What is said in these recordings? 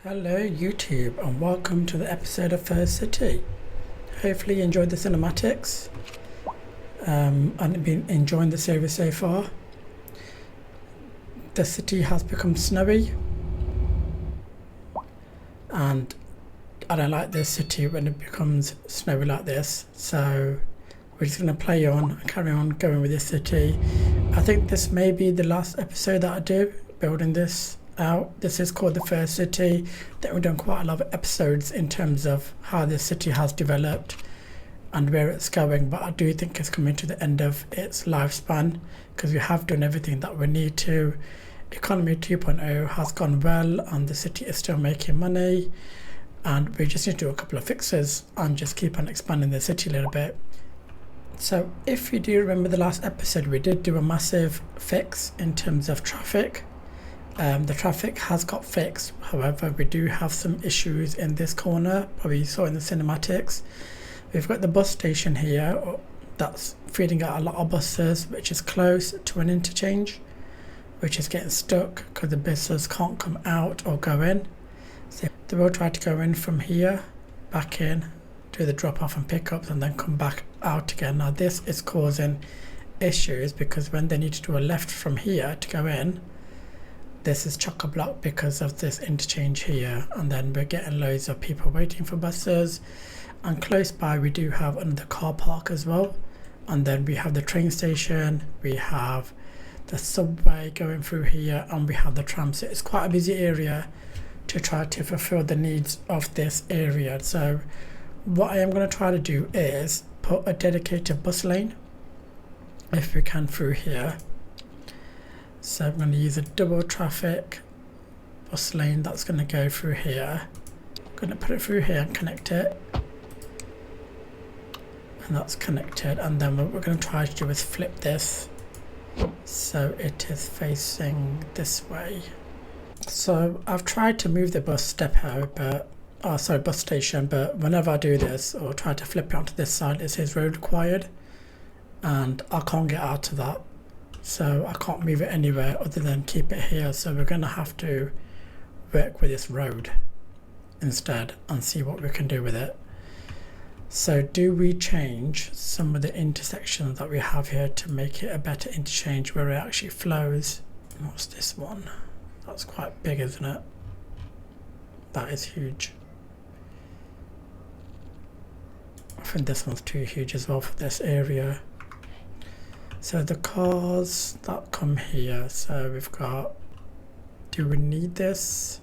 Hello YouTube and welcome to the episode of First City. Hopefully you enjoyed the cinematics and been enjoying the series so far. The city has become snowy and I don't like this city when it becomes snowy like this, so we're just going to play on and carry on going with this city. I think this may be the last episode that I do building this out. This is called the First City. That we've done quite a lot of episodes in terms of how this city has developed and where it's going, but I do think it's coming to the end of its lifespan because we have done everything that we need to. Economy 2.0 has gone well and the city is still making money, and we just need to do a couple of fixes and just keep on expanding the city a little bit. So if you do remember the last episode, we did do a massive fix in terms of traffic. The traffic has got fixed, however we do have some issues in this corner. Probably you saw in the cinematics. We've got the bus station here that's feeding out a lot of buses, which is close to an interchange, which is getting stuck because the buses can't come out or go in. So they will try to go in from here, back in, do the drop off and pickups and then come back out again. Now this is causing issues because when they need to do a left from here to go in, this is chock-a-block because of this interchange here, and then we're getting loads of people waiting for buses. And close by we do have another car park as well, and then we have the train station, we have the subway going through here, and we have the tram. So it's quite a busy area to try to fulfill the needs of this area. So what I am going to try to do is put a dedicated bus lane if we can through here. So I'm going to use a double traffic bus lane that's going to go through here. I'm going to put it through here and connect it. And that's connected. And then what we're going to try to do is flip this so it is facing this way. So I've tried to move the bus depot, bus station, but whenever I do this or try to flip it onto this side, it says road required. And I can't get out of that. So I can't move it anywhere other than keep it here. So we're going to have to work with this road instead and see what we can do with it. So do we change some of the intersections that we have here to make it a better interchange where it actually flows? What's this one? That's quite big, isn't it? That is huge. I think this one's too huge as well for this area. So the cars that come here, so we've got, do we need this?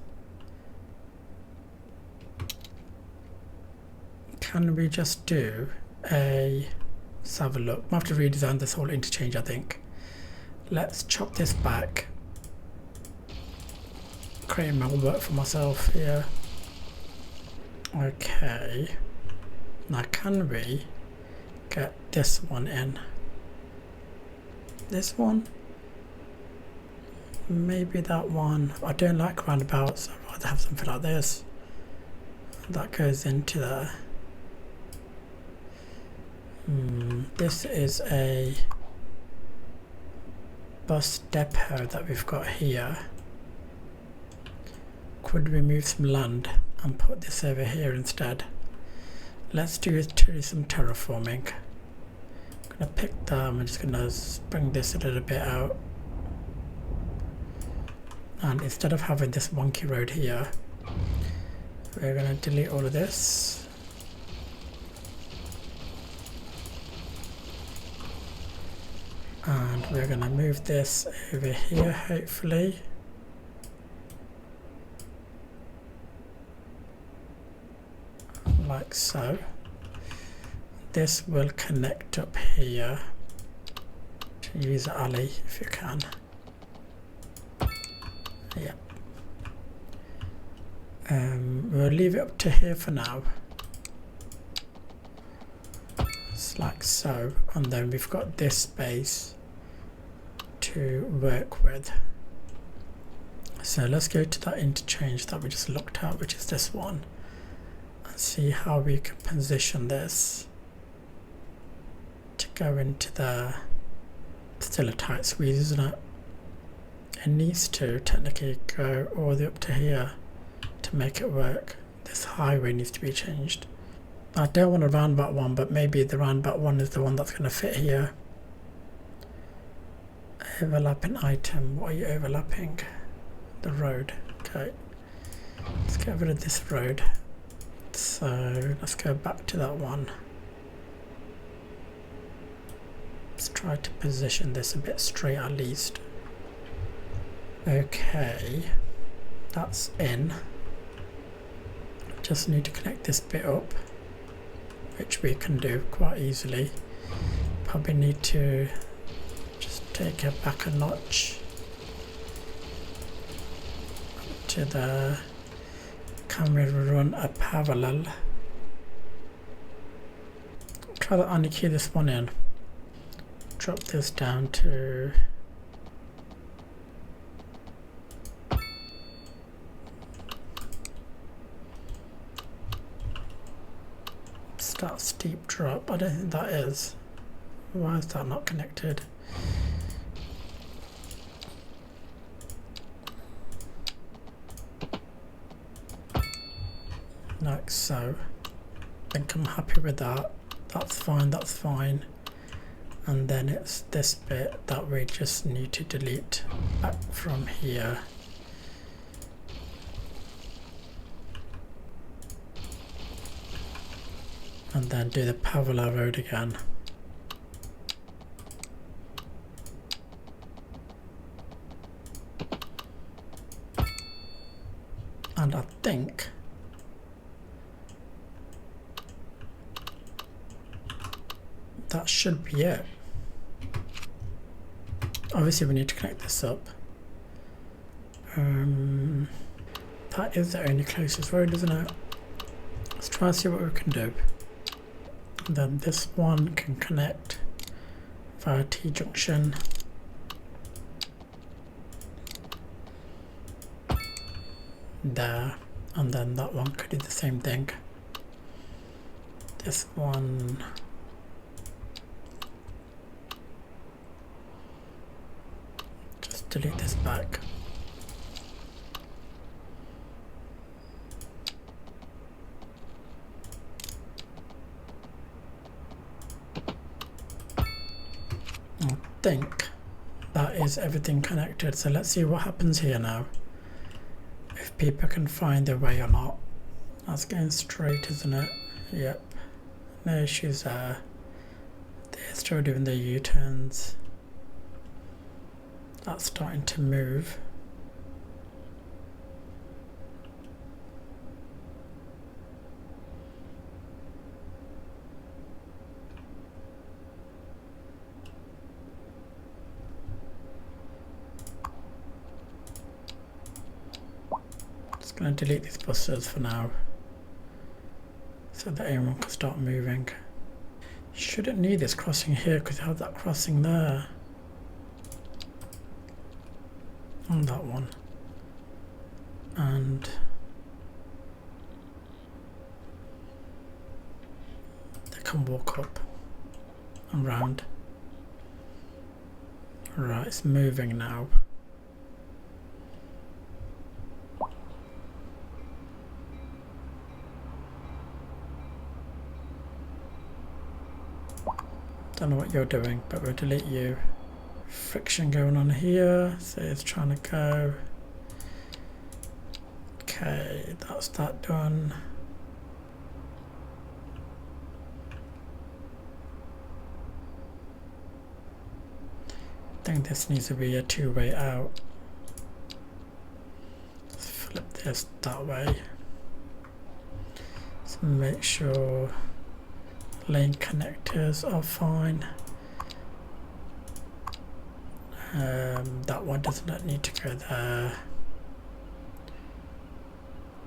Can we just do let's have a look. I have to redesign this whole interchange, I think. Let's chop this back. Creating my work for myself here. Okay. Now can we get this one in? This one, maybe that one. I don't like roundabouts, I'd rather have something like this that goes into there. This is a bus depot that we've got here. Could we move some land and put this over here instead? Let's do some terraforming. I picked that. I'm just going to bring this a little bit out, and instead of having this wonky road here, we're going to delete all of this and we're going to move this over here, hopefully. Like so. This will connect up here to use the alley if you can. Yeah. We'll leave it up to here for now. It's like so, and then we've got this space to work with. So let's go to that interchange that we just looked at, which is this one, and see how we can position this to go into the, still a tight squeeze, isn't it? It needs to technically go all the way up to here to to make it work. This highway needs to be changed. I don't want a roundabout one, but maybe the roundabout one is the one that's going to fit here. Overlapping item. What are you overlapping? The road. Okay. Let's get rid of this road. So let's go back to that one. Let's try to position this a bit straight at least. Okay. That's in. Just need to connect this bit up, which we can do quite easily. Probably need to just take it back a notch to the. Can we run a parallel? Try to only key this one in. Drop this down to start steep drop. I don't think that is. Why is that not connected? Like so. I think I'm happy with that. That's fine, that's fine. And then it's this bit that we just need to delete back from here. And then do the parallel road again. And I think that should be it. Obviously we need to connect this up. That is the only closest road, isn't it? Let's try and see what we can do. And then this one can connect via T-junction. There. And then that one could do the same thing. This one. Just delete this back. I think that is everything connected. So let's see what happens here now. If people can find their way or not. That's going straight, isn't it? Yep. No issues there. They're still doing their U-turns. That's starting to move. Just going to delete these buses for now, so that everyone can start moving. Shouldn't need this crossing here because you have that crossing there. On that one. And they can walk up and round. Right, it's moving now. Don't know what you're doing, but we'll delete you. Friction going on here, so it's trying to go. Okay, that's that done. I think this needs to be a two-way out. Let's flip this that way. Let's make sure lane connectors are fine. That one does not need to go there.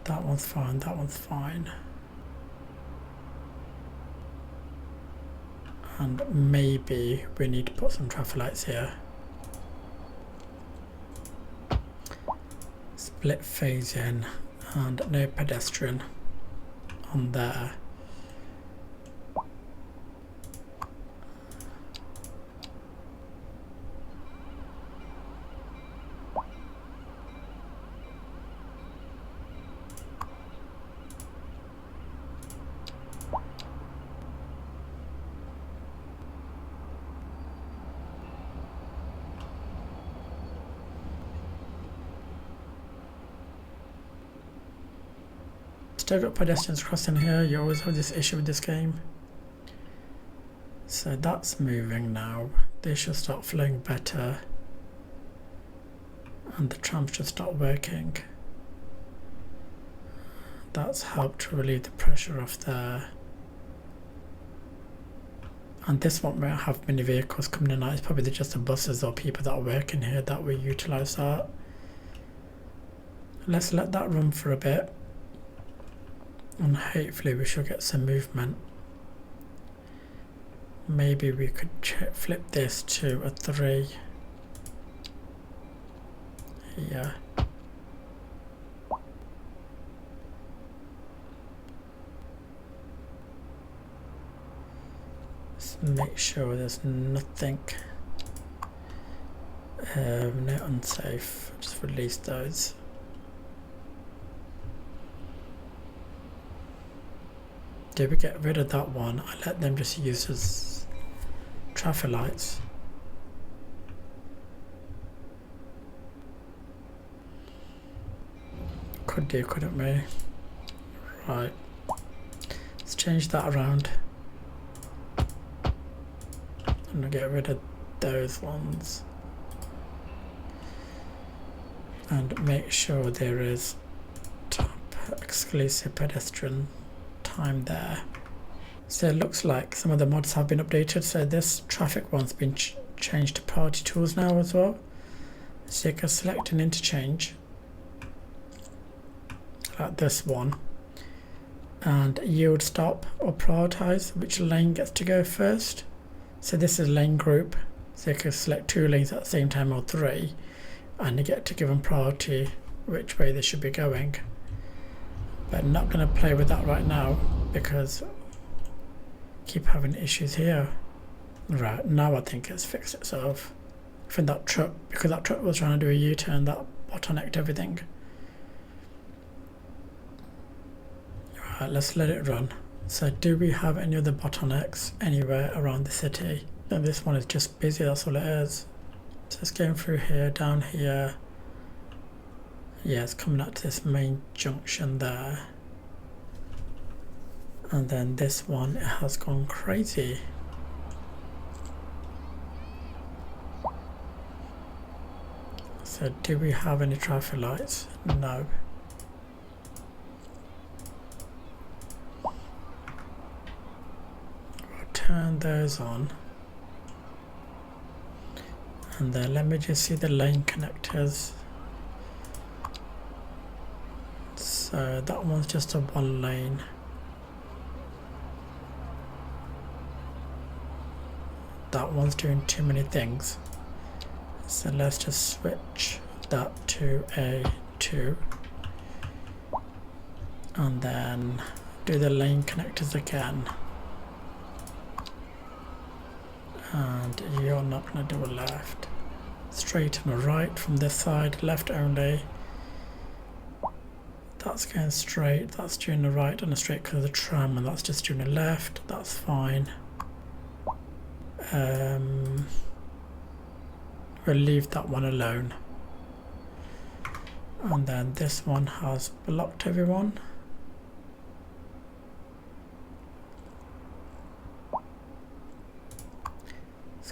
That one's fine, that one's fine. And maybe we need to put some traffic lights here. Split phase in and no pedestrian on there. still got pedestrians crossing here. You always have this issue with this game. So that's moving now. They should start flowing better. And the tram should start working. That's helped to relieve the pressure off there. And this won't have many vehicles coming in. It's probably just the buses or people that are working here that will utilise that. Let's let that run for a bit. And hopefully we should get some movement. Maybe we could flip this to a 3. Here. Let's make sure there's nothing no unsafe. Just release those. Did we get rid of that one? I let them just use as traffic lights. Could do, couldn't we? Right. Let's change that around. And get rid of those ones. And make sure there is top exclusive pedestrian time there. So it looks like some of the mods have been updated. So this traffic one's been changed to priority tools now as well. So you can select an interchange like this one and yield stop or prioritize which lane gets to go first. So this is lane group, so you can select 2 lanes at the same time or 3 and you get to give them priority which way they should be going. But I'm not going to play with that right now because I keep having issues here. Right, now I think it's fixed itself. I think that truck, because that truck was trying to do a U-turn, that bottlenecked everything. Right, let's let it run. So do we have any other bottlenecks anywhere around the city? No, this one is just busy, that's all it is. So it's going through here, down here. Yeah, it's coming up to this main junction there. And then this one, it has gone crazy. So do we have any traffic lights? No. Turn those on, and then let me just see the lane connectors. So that one's just a 1 lane. That one's doing too many things, so let's just switch that to a 2 and then do the lane connectors again. And you're not going to do a left, straight and a right from this side, left only. That's going straight, that's doing a right and a straight because of the tram, and that's just doing a left. That's fine. We'll leave that one alone. And then this one has blocked everyone.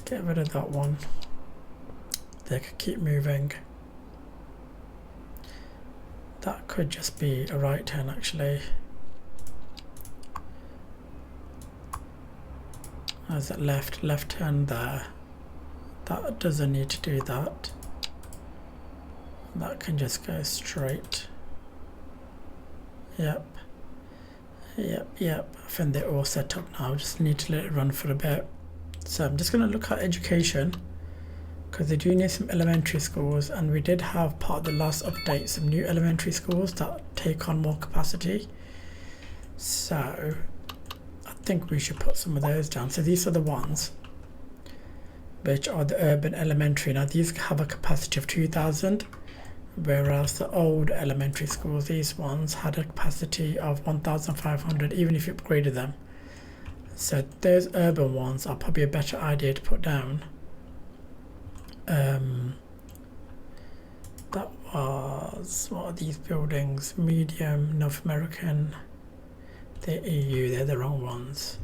Get rid of that one. They could keep moving. That could just be a right turn actually. Is it left turn there? That doesn't need to do that. That can just go straight. Yep. I think they're all set up now. Just need to let it run for a bit. So I'm just going to look at education because they do need some elementary schools, and we did have part of the last update some new elementary schools that take on more capacity. So I think we should put some of those down. So these are the ones which are the urban elementary. Now these have a capacity of 2,000, whereas the old elementary schools, these ones had a capacity of 1,500 even if you upgraded them. So those urban ones are probably a better idea to put down. That was, what are these buildings? Medium, North American. The EU, they're the wrong ones.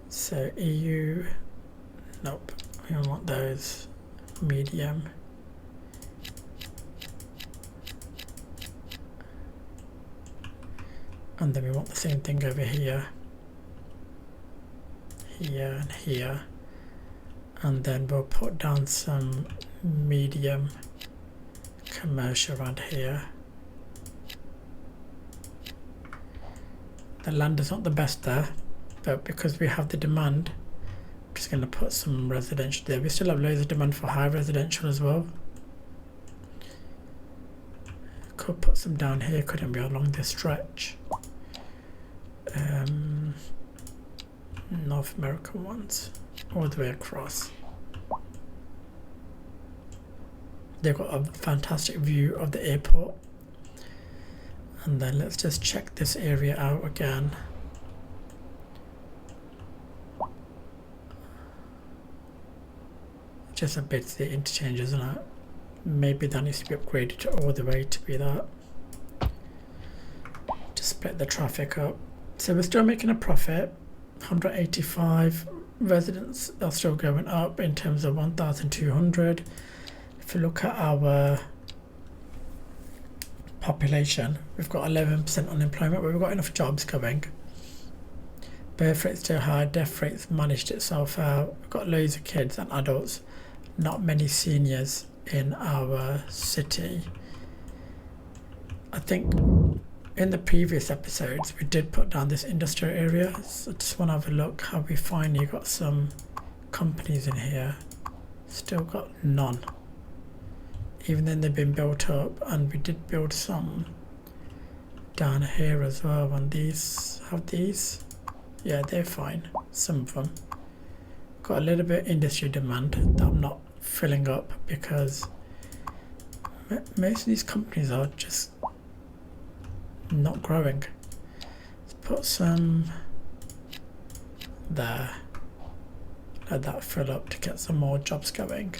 So EU, nope, we don't want those. Medium. And then we want the same thing over here. Here and here. And then we'll put down some medium commercial around here. The land is not the best there, but because we have the demand, I'm just going to put some residential there. We still have loads of demand for high residential as well. Could put some down here, couldn't we, along this stretch? North American ones, all the way across. They've got a fantastic view of the airport. And then let's just check this area out again. Just a bit the interchange, isn't it? Maybe that needs to be upgraded to all the way to be that. To split the traffic up. So we're still making a profit. 185 residents are still going up in terms of 1,200. If you look at our population, we've got 11% unemployment, but we've got enough jobs going. Birth rate's still high, death rate's managed itself out. We've got loads of kids and adults, not many seniors in our city. I think in the previous episodes we did put down this industrial area, so I just want to have a look how we finally got some companies in here. Still got none, even then they've been built up, and we did build some down here as well. And these have these, yeah, they're fine, some of them. Got a little bit industry demand that I'm not filling up because most of these companies are just not growing. Let's put some there, let that fill up to get some more jobs going.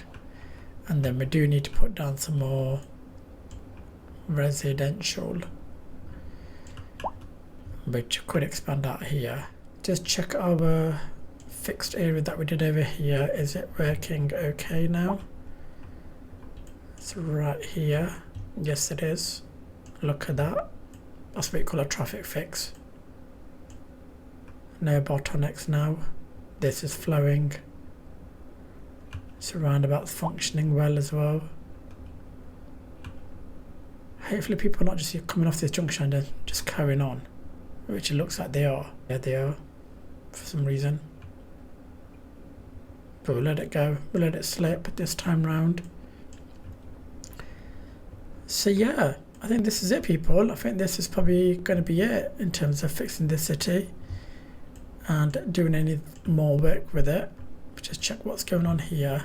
And then we do need to put down some more residential, which could expand out here. Just check our fixed area that we did over here. Is it working okay now? It's right here. Yes, it is. Look at that. That's what we call a traffic fix. No bottlenecks now. This is flowing. It's roundabout's functioning well as well. Hopefully people are not just coming off this junction and then just carrying on, which it looks like they are. Yeah, they are for some reason. But we'll let it go. We'll let it slip this time round. So yeah, I think this is it, people. I think this is probably going to be it in terms of fixing this city and doing any more work with it. Just check what's going on here.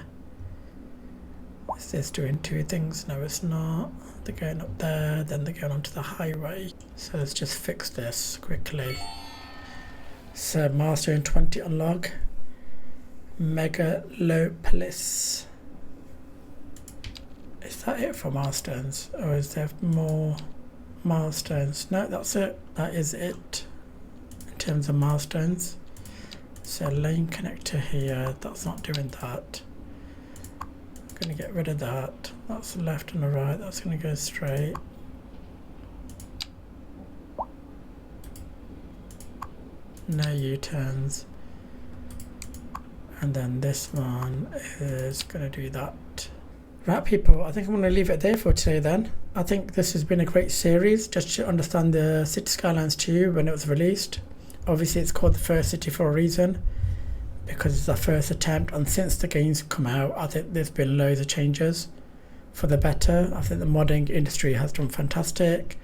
Is this doing two things? No, it's not. They're going up there, then they're going onto the highway. So let's just fix this quickly. So milestone 20 unlock. Megalopolis. Is that it for milestones, or is there more milestones? No, that's it. That is it in terms of milestones. So lane connector here, that's not doing that. I'm going to get rid of that. That's the left and the right, that's going to go straight. No U-turns. And then this one is going to do that. Right, people, I think I'm going to leave it there for today then. I think this has been a great series, just to understand the Cities Skylines 2 when it was released. Obviously it's called the first city for a reason, because it's our first attempt, and since the game's come out I think there's been loads of changes for the better. I think the modding industry has done fantastic,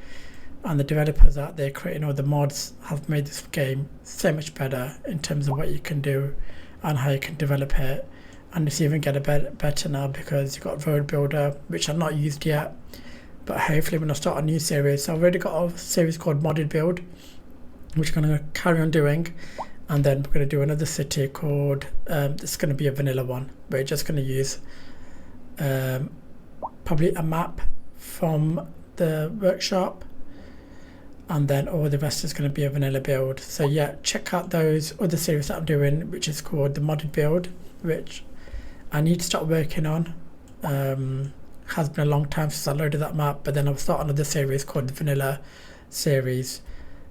and the developers out there creating all the mods have made this game so much better in terms of what you can do and how you can develop it. And it's even getting better now because you've got Road Builder, which I've not used yet, but hopefully when I start a new series. So I've already got a series called Modded Build, which I'm going to carry on doing, and then we're going to do another city called it's going to be a vanilla one. We're just going to use probably a map from the workshop, and then all the rest is going to be a vanilla build. So yeah, check out those other series that I'm doing, which is called the modded build, which I need to start working on. Has been a long time since I loaded that map, but then I'll start another series called the vanilla series,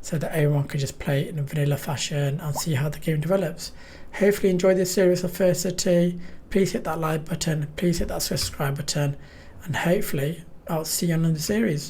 so that everyone can just play it in a vanilla fashion and see how the game develops. Hopefully enjoy this series of First City. Please hit that like button, please hit that subscribe button, and hopefully I'll see you on the series.